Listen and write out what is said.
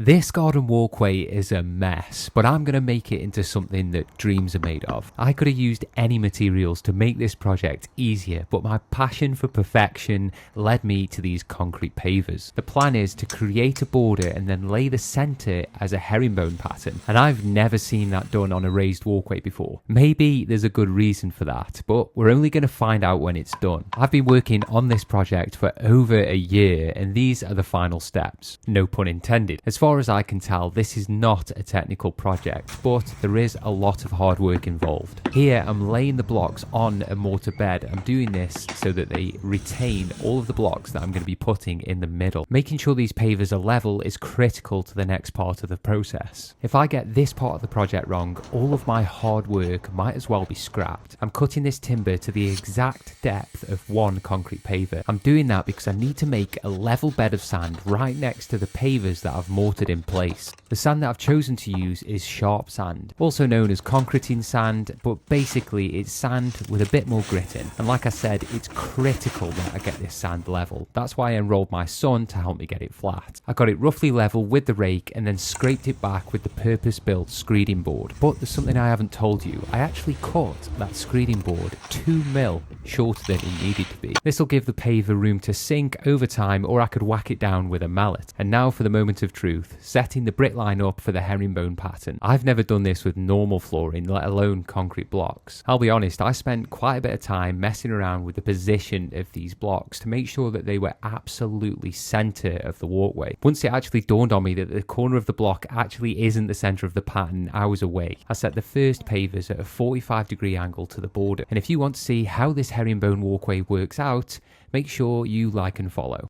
This garden walkway is a mess, but I'm going to make it into something that dreams are made of. I could have used any materials to make this project easier, but my passion for perfection led me to these concrete pavers. The plan is to create a border and then lay the centre as a herringbone pattern, and I've never seen that done on a raised walkway before. Maybe there's a good reason for that, but we're only going to find out when it's done. I've been working on this project for over a year, and these are the final steps. No pun intended. As far as I can tell, this is not a technical project, but there is a lot of hard work involved. Here I'm laying the blocks on a mortar bed. I'm doing this so that they retain all of the blocks that I'm going to be putting in the middle. Making sure these pavers are level is critical to the next part of the process. If I get this part of the project wrong, all of my hard work might as well be scrapped. I'm cutting this timber to the exact depth of one concrete paver. I'm doing that because I need to make a level bed of sand right next to the pavers that I've mortared in place. The sand that I've chosen to use is sharp sand, also known as concreting sand, but basically it's sand with a bit more grit in. And like I said, it's critical that I get this sand level. That's why I enrolled my son to help me get it flat. I got it roughly level with the rake and then scraped it back with the purpose-built screeding board. But there's something I haven't told you. I actually cut that screeding board 2mm shorter than it needed to be. This will give the paver room to sink over time, or I could whack it down with a mallet. And now for the moment of truth, setting the brick line up for the herringbone pattern. I've never done this with normal flooring, let alone concrete blocks. I'll be honest, I spent quite a bit of time messing around with the position of these blocks to make sure that they were absolutely centre of the walkway. Once it actually dawned on me that the corner of the block actually isn't the centre of the pattern, I was away. I set the first pavers at a 45-degree angle to the border. And if you want to see how this herringbone walkway works out, make sure you like and follow.